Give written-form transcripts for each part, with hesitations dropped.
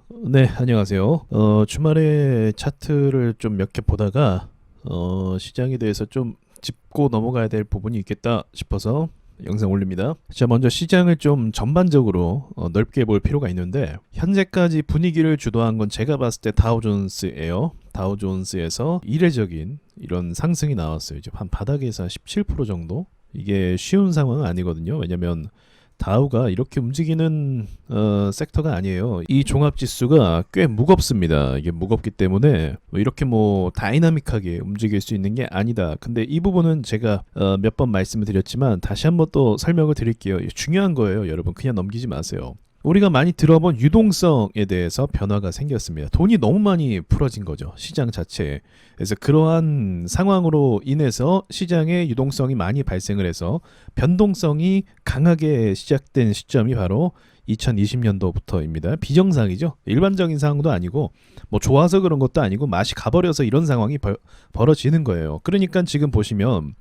네, 안녕하세요. 주말에 차트를 좀 몇 개 보다가 시장에 대해서 좀 짚고 넘어가야 될 부분이 있겠다 싶어서 영상 올립니다. 자, 먼저 시장을 좀 전반적으로 넓게 볼 필요가 있는데 현재까지 분위기를 주도한 건 제가 봤을 때 다우존스예요. 다우존스에서 이례적인 이런 상승이 나왔어요. 이제 한 바닥에서 한 17% 정도. 이게 쉬운 상황은 아니거든요. 왜냐면 다우가 이렇게 움직이는 섹터가 아니에요. 이 종합지수가 꽤 무겁습니다. 이게 무겁기 때문에 이렇게 뭐 다이나믹하게 움직일 수 있는 게 아니다. 근데 이 부분은 제가 몇 번 말씀을 드렸지만 다시 한번 또 설명을 드릴게요. 중요한 거예요. 여러분 그냥 넘기지 마세요. 우리가 많이 들어본 유동성에 대해서 변화가 생겼습니다. 돈이 너무 많이 풀어진 거죠. 시장 자체에. 그래서 그러한 상황으로 인해서 시장에 유동성이 많이 발생을 해서 변동성이 강하게 시작된 시점이 바로 2020년도부터입니다. 비정상이죠. 일반적인 상황도 아니고 뭐 좋아서 그런 것도 아니고 맛이 가버려서 이런 상황이 벌어지는 거예요. 그러니까 지금 보시면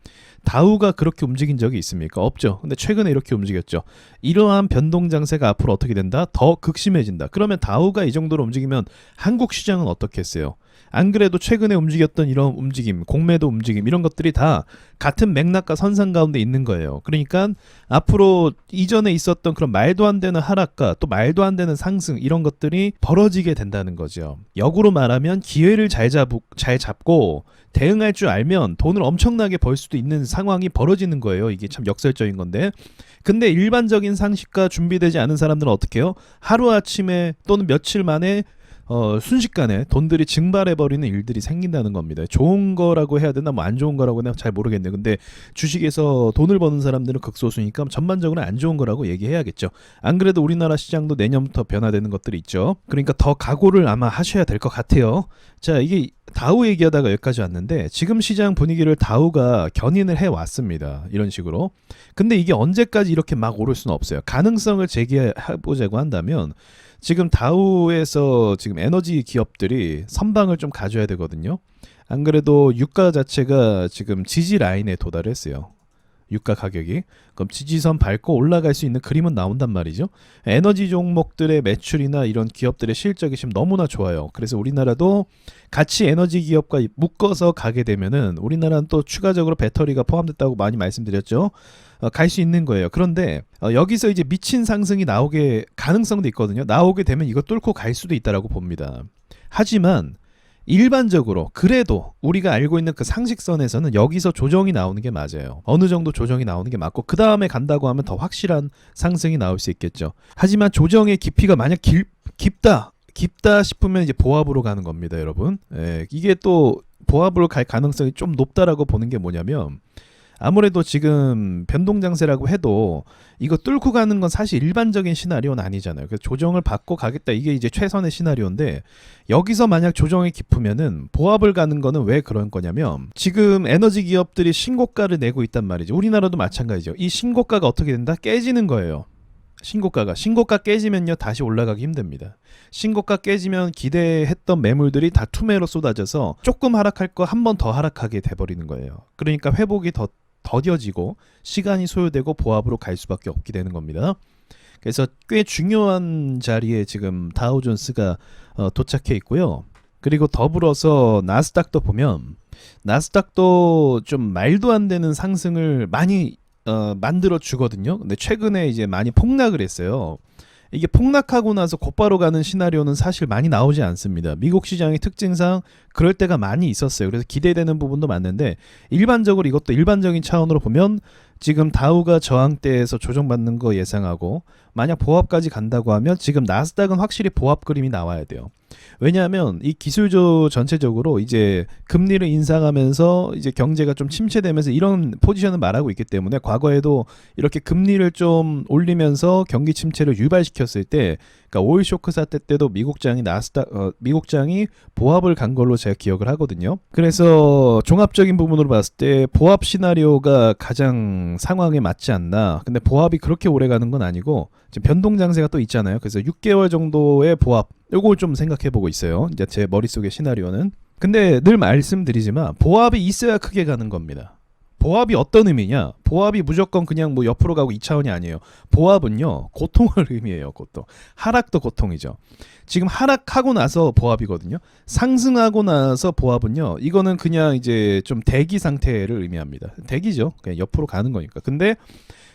다우가 그렇게 움직인 적이 있습니까? 없죠. 근데 최근에 이렇게 움직였죠. 이러한 변동 장세가 앞으로 어떻게 된다? 더 극심해진다. 그러면 다우가 이 정도로 움직이면 한국 시장은 어떻게 했어요? 안 그래도 최근에 움직였던 이런 움직임, 공매도 움직임 이런 것들이 다 같은 맥락과 선상 가운데 있는 거예요. 그러니까 앞으로 이전에 있었던 그런 말도 안 되는 하락과 또 말도 안 되는 상승 이런 것들이 벌어지게 된다는 거죠. 역으로 말하면 기회를 잘 잡고 대응할 줄 알면 돈을 엄청나게 벌 수도 있는 상황이 벌어지는 거예요. 이게 참 역설적인 건데. 근데 일반적인 상식과 준비되지 않은 사람들은 어떻게 해요? 하루아침에 또는 며칠 만에 순식간에 돈들이 증발해버리는 일들이 생긴다는 겁니다. 좋은 거라고 해야 되나 뭐 안 좋은 거라고 해야 잘 모르겠네. 근데 주식에서 돈을 버는 사람들은 극소수니까 전반적으로 안 좋은 거라고 얘기해야겠죠. 안 그래도 우리나라 시장도 내년부터 변화되는 것들이 있죠. 그러니까 더 각오를 아마 하셔야 될 것 같아요. 자, 이게 다우 얘기하다가 여기까지 왔는데 지금 시장 분위기를 다우가 견인을 해왔습니다. 이런 식으로. 근데 이게 언제까지 이렇게 막 오를 수는 없어요. 가능성을 제기해보자고 한다면 지금 다우에서 지금 에너지 기업들이 선방을 좀 가져야 되거든요. 안 그래도 유가 자체가 지금 지지 라인에 도달했어요. 유가 가격이. 그럼 지지선 밟고 올라갈 수 있는 그림은 나온단 말이죠. 에너지 종목들의 매출이나 이런 기업들의 실적이 지금 너무나 좋아요. 그래서 우리나라도 같이 에너지 기업과 묶어서 가게 되면은 우리나라는 또 추가적으로 배터리가 포함됐다고 많이 말씀드렸죠. 갈 수 있는 거예요. 그런데 여기서 이제 미친 상승이 나오게 가능성도 있거든요. 나오게 되면 이거 뚫고 갈 수도 있다라고 봅니다. 하지만 일반적으로 그래도 우리가 알고 있는 그 상식선에서는 여기서 조정이 나오는 게 맞아요. 어느 정도 조정이 나오는 게 맞고 그 다음에 간다고 하면 더 확실한 상승이 나올 수 있겠죠. 하지만 조정의 깊이가 만약 깊다 싶으면 이제 보합으로 가는 겁니다, 여러분. 이게 또 보합으로 갈 가능성이 좀 높다라고 보는 게 뭐냐면 아무래도 지금 변동장세라고 해도 이거 뚫고 가는 건 사실 일반적인 시나리오는 아니잖아요. 그래서 조정을 받고 가겠다 이게 이제 최선의 시나리오인데 여기서 만약 조정이 깊으면은 보합을 가는 거는 왜 그런 거냐면 지금 에너지 기업들이 신고가를 내고 있단 말이죠. 우리나라도 마찬가지죠. 이 신고가가 어떻게 된다? 깨지는 거예요. 신고가 깨지면요 다시 올라가기 힘듭니다. 신고가 깨지면 기대했던 매물들이 다 투매로 쏟아져서 조금 하락할 거 한 번 더 하락하게 돼버리는 거예요. 그러니까 회복이 더 더뎌지고 시간이 소요되고 보합으로 갈 수밖에 없게 되는 겁니다. 그래서 꽤 중요한 자리에 지금 다우존스가 도착해 있고요. 그리고 더불어서 나스닥도 보면 나스닥도 좀 말도 안 되는 상승을 많이 만들어 주거든요. 근데 최근에 이제 많이 폭락을 했어요. 이게 폭락하고 나서 곧바로 가는 시나리오는 사실 많이 나오지 않습니다. 미국 시장의 특징상 그럴 때가 많이 있었어요. 그래서 기대되는 부분도 많은데 일반적으로 이것도 일반적인 차원으로 보면 지금 다우가 저항대에서 조정받는 거 예상하고 만약 보합까지 간다고 하면 지금 나스닥은 확실히 보합 그림이 나와야 돼요. 왜냐하면 이 기술조 전체적으로 이제 금리를 인상하면서 이제 경제가 좀 침체되면서 이런 포지션을 말하고 있기 때문에 과거에도 이렇게 금리를 좀 올리면서 경기 침체를 유발시켰을 때 그러니까 오일 쇼크 사태 때도 미국장이 보합을 간 걸로 제가 기억을 하거든요. 그래서 종합적인 부분으로 봤을 때 보합 시나리오가 가장 상황에 맞지 않나. 근데 보합이 그렇게 오래 가는 건 아니고 지금 변동 장세가 또 있잖아요. 그래서 6개월 정도의 보합 요걸 좀 생각해 보고 있어요. 이제 제 머릿속의 시나리오는. 근데 늘 말씀드리지만 보합이 있어야 크게 가는 겁니다. 보합이 어떤 의미냐? 보합이 무조건 그냥 뭐 옆으로 가고 2차원이 아니에요. 보합은요, 고통을 의미해요. 고통. 하락도 고통이죠. 지금 하락하고 나서 보합이거든요. 상승하고 나서 보합은요, 이거는 그냥 이제 좀 대기 상태를 의미합니다. 대기죠. 그냥 옆으로 가는 거니까. 근데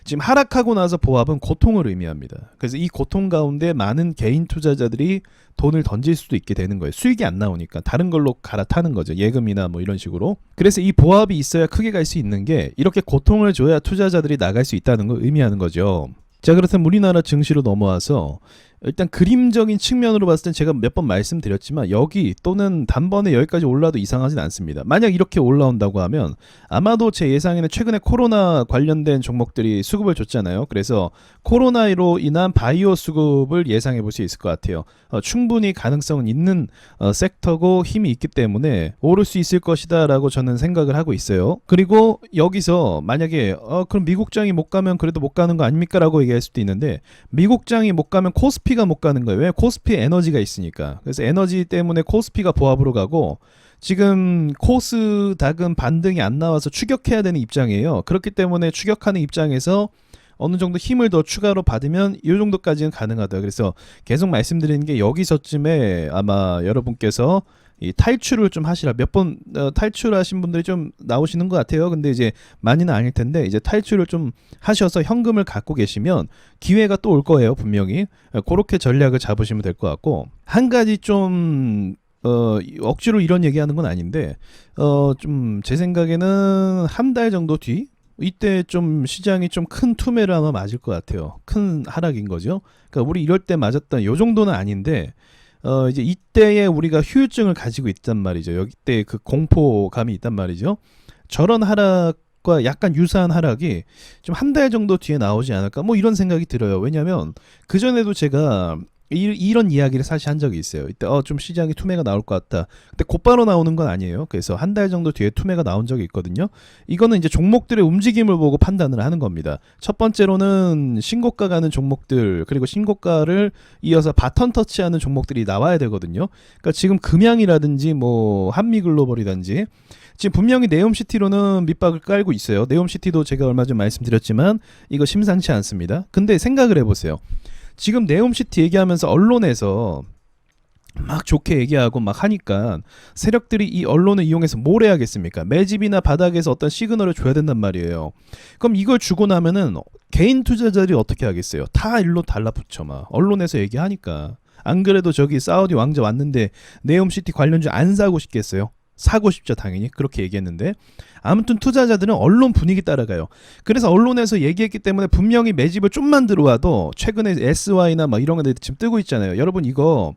지금 하락하고 나서 보합은 고통을 의미합니다. 그래서 이 고통 가운데 많은 개인 투자자들이 돈을 던질 수도 있게 되는 거예요. 수익이 안 나오니까 다른 걸로 갈아타는 거죠. 예금이나 뭐 이런 식으로. 그래서 이 보합이 있어야 크게 갈 수 있는 게, 이렇게 고통을 줘야 투자자들이 나갈 수 있다는 걸 의미하는 거죠. 자, 그렇다면 우리나라 증시로 넘어와서 일단 그림적인 측면으로 봤을 땐 제가 몇 번 말씀드렸지만 여기 또는 단번에 여기까지 올라도 이상하진 않습니다. 만약 이렇게 올라온다고 하면 아마도 제 예상에는 최근에 코로나 관련된 종목들이 수급을 줬잖아요. 그래서 코로나로 인한 바이오 수급을 예상해 볼 수 있을 것 같아요. 충분히 가능성은 있는 섹터고 힘이 있기 때문에 오를 수 있을 것이다 라고 저는 생각을 하고 있어요. 그리고 여기서 만약에 그럼 미국장이 못 가면 그래도 못 가는 거 아닙니까? 라고 얘기할 수도 있는데, 미국장이 못 가면 코스피가 못 가는 거예요. 왜? 코스피에 에너지가 있으니까. 그래서 에너지 때문에 코스피가 보합으로 가고, 지금 코스닥은 반등이 안 나와서 추격해야 되는 입장이에요. 그렇기 때문에 추격하는 입장에서 어느 정도 힘을 더 추가로 받으면 이 정도까지는 가능하다. 그래서 계속 말씀드리는 게, 여기서쯤에 아마 여러분께서 이 탈출을 좀 하시라. 몇 번 탈출하신 분들이 좀 나오시는 것 같아요. 근데 이제 많이는 아닐 텐데, 이제 탈출을 좀 하셔서 현금을 갖고 계시면 기회가 또 올 거예요, 분명히. 그렇게 전략을 잡으시면 될 것 같고, 한 가지 좀 억지로 이런 얘기하는 건 아닌데, 좀 제 생각에는 한 달 정도 뒤, 이때 좀 시장이 좀 큰 투매를 아마 맞을 것 같아요. 큰 하락인 거죠. 그러니까 우리 이럴 때 맞았던 요 정도는 아닌데, 이제 이때에 우리가 후유증을 가지고 있단 말이죠. 여기 때 그 공포감이 있단 말이죠. 저런 하락과 약간 유사한 하락이 좀 한 달 정도 뒤에 나오지 않을까, 뭐 이런 생각이 들어요. 왜냐면 그전에도 제가 이런 이야기를 사실 한 적이 있어요. 이때 좀 시장이 투매가 나올 것 같다. 근데 곧바로 나오는 건 아니에요. 그래서 한 달 정도 뒤에 투매가 나온 적이 있거든요. 이거는 이제 종목들의 움직임을 보고 판단을 하는 겁니다. 첫 번째로는 신고가 가는 종목들, 그리고 신고가를 이어서 바턴 터치하는 종목들이 나와야 되거든요. 그러니까 지금 금양이라든지 뭐 한미글로벌이든지 지금 분명히 네옴시티로는 밑박을 깔고 있어요. 네옴시티도 제가 얼마 전 말씀드렸지만 이거 심상치 않습니다. 근데 생각을 해보세요. 지금 네옴시티 얘기하면서 언론에서 막 좋게 얘기하고 막 하니까 세력들이 이 언론을 이용해서 뭘 해야겠습니까? 매집이나 바닥에서 어떤 시그널을 줘야 된단 말이에요. 그럼 이걸 주고 나면은 개인 투자자들이 어떻게 하겠어요? 다 일로 달라붙여 막 언론에서 얘기하니까. 안 그래도 저기 사우디 왕자 왔는데 네옴시티 관련주 안 사고 싶겠어요? 사고 싶죠, 당연히. 그렇게 얘기했는데, 아무튼 투자자들은 언론 분위기 따라가요. 그래서 언론에서 얘기했기 때문에 분명히 매집을 좀만 들어와도, 최근에 SY나 막 이런 거 지금 뜨고 있잖아요. 여러분 이거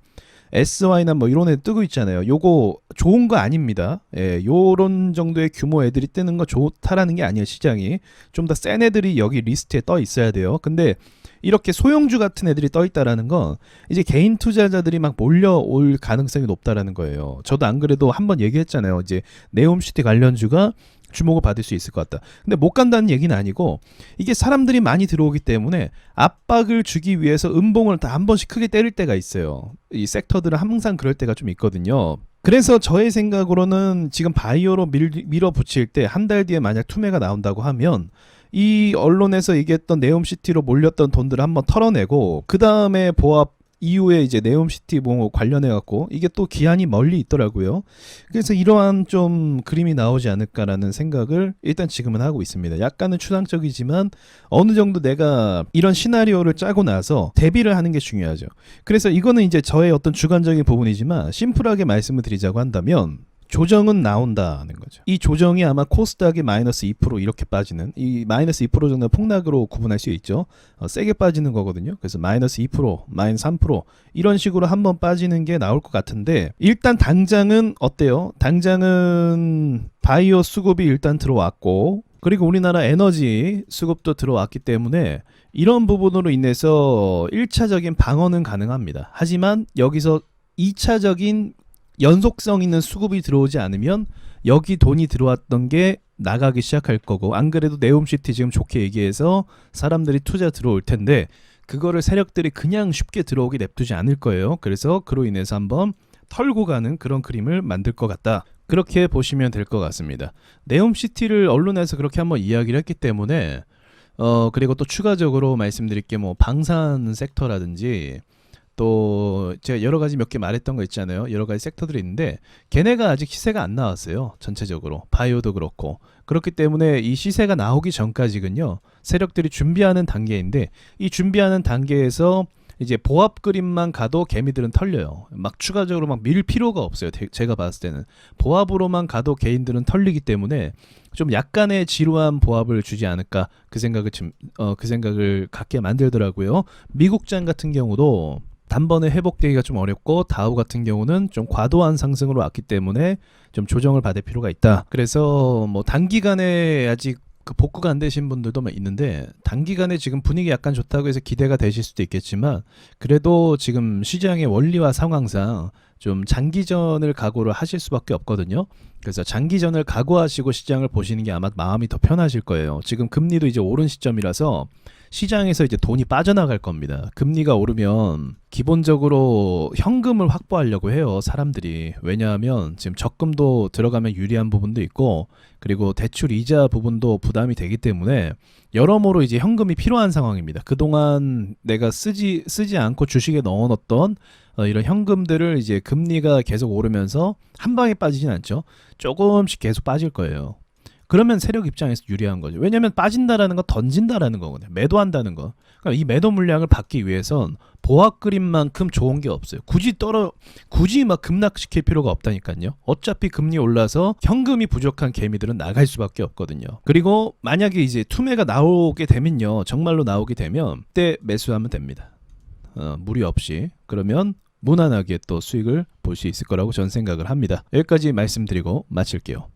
SY나 뭐 이런 애 뜨고 있잖아요. 요거 좋은 거 아닙니다. 예, 요런 정도의 규모 애들이 뜨는 거 좋다라는 게 아니에요. 시장이 좀 더 센 애들이 여기 리스트에 떠 있어야 돼요. 근데 이렇게 소형주 같은 애들이 떠 있다라는 건 이제 개인 투자자들이 막 몰려올 가능성이 높다라는 거예요. 저도 안 그래도 한번 얘기했잖아요. 이제 네옴시티 관련주가 주목을 받을 수 있을 것 같다. 근데 못 간다는 얘기는 아니고, 이게 사람들이 많이 들어오기 때문에 압박을 주기 위해서 음봉을 다 한 번씩 크게 때릴 때가 있어요. 이 섹터들은 항상 그럴 때가 좀 있거든요. 그래서 저의 생각으로는 지금 바이오로 밀어붙일 때 한 달 뒤에 만약 투매가 나온다고 하면 이 언론에서 얘기했던 네옴시티로 몰렸던 돈들을 한번 털어내고, 그 다음에 보합 이후에 이제 네옴시티 뭐 관련해갖고 이게 또 기한이 멀리 있더라고요. 그래서 이러한 좀 그림이 나오지 않을까라는 생각을 일단 지금은 하고 있습니다. 약간은 추상적이지만 어느 정도 내가 이런 시나리오를 짜고 나서 대비를 하는 게 중요하죠. 그래서 이거는 이제 저의 어떤 주관적인 부분이지만 심플하게 말씀을 드리자고 한다면, 조정은 나온다는 거죠. 이 조정이 아마 코스닥이 마이너스 2% 이렇게 빠지는, 이 마이너스 2% 정도 폭락으로 구분할 수 있죠. 세게 빠지는 거거든요. 그래서 마이너스 2%, 마이너스 3% 이런 식으로 한번 빠지는 게 나올 것 같은데, 일단 당장은 어때요? 당장은 바이오 수급이 일단 들어왔고, 그리고 우리나라 에너지 수급도 들어왔기 때문에 이런 부분으로 인해서 1차적인 방어는 가능합니다. 하지만 여기서 2차적인 연속성 있는 수급이 들어오지 않으면 여기 돈이 들어왔던 게 나가기 시작할 거고, 안 그래도 네옴시티 지금 좋게 얘기해서 사람들이 투자 들어올 텐데 그거를 세력들이 그냥 쉽게 들어오게 냅두지 않을 거예요. 그래서 그로 인해서 한번 털고 가는 그런 그림을 만들 것 같다. 그렇게 보시면 될 것 같습니다. 네옴시티를 언론에서 그렇게 한번 이야기를 했기 때문에 그리고 또 추가적으로 말씀드릴 게 뭐 방산 섹터라든지 또 제가 여러 가지 몇 개 말했던 거 있잖아요. 여러 가지 섹터들이 있는데 걔네가 아직 시세가 안 나왔어요. 전체적으로 바이오도 그렇고. 그렇기 때문에 이 시세가 나오기 전까지는요, 세력들이 준비하는 단계인데, 이 준비하는 단계에서 이제 보합 그림만 가도 개미들은 털려요. 막 추가적으로 막 밀 필요가 없어요. 제가 봤을 때는 보합으로만 가도 개인들은 털리기 때문에 좀 약간의 지루한 보합을 주지 않을까, 그 생각을 갖게 만들더라고요. 미국장 같은 경우도 단번에 회복되기가 좀 어렵고, 다우 같은 경우는 좀 과도한 상승으로 왔기 때문에 좀 조정을 받을 필요가 있다. 그래서 뭐 단기간에 아직 그 복구가 안 되신 분들도 있는데, 단기간에 지금 분위기 약간 좋다고 해서 기대가 되실 수도 있겠지만, 그래도 지금 시장의 원리와 상황상 좀 장기전을 각오를 하실 수밖에 없거든요. 그래서 장기전을 각오하시고 시장을 보시는 게 아마 마음이 더 편하실 거예요. 지금 금리도 이제 오른 시점이라서 시장에서 이제 돈이 빠져나갈 겁니다. 금리가 오르면 기본적으로 현금을 확보하려고 해요, 사람들이. 왜냐하면 지금 적금도 들어가면 유리한 부분도 있고, 그리고 대출 이자 부분도 부담이 되기 때문에 여러모로 이제 현금이 필요한 상황입니다. 그동안 내가 쓰지 않고 주식에 넣어놓던 이런 현금들을 이제 금리가 계속 오르면서 한 방에 빠지진 않죠. 조금씩 계속 빠질 거예요. 그러면 세력 입장에서 유리한 거죠. 왜냐하면 빠진다라는 건 던진다라는 거거든요. 매도한다는 거. 그러니까 이 매도 물량을 받기 위해선 보합 그림만큼 좋은 게 없어요. 굳이 막 급락시킬 필요가 없다니까요. 어차피 금리 올라서 현금이 부족한 개미들은 나갈 수밖에 없거든요. 그리고 만약에 이제 투매가 나오게 되면요, 정말로 나오게 되면 그때 매수하면 됩니다. 무리 없이. 그러면 무난하게 또 수익을 볼 수 있을 거라고 저는 생각을 합니다. 여기까지 말씀드리고 마칠게요.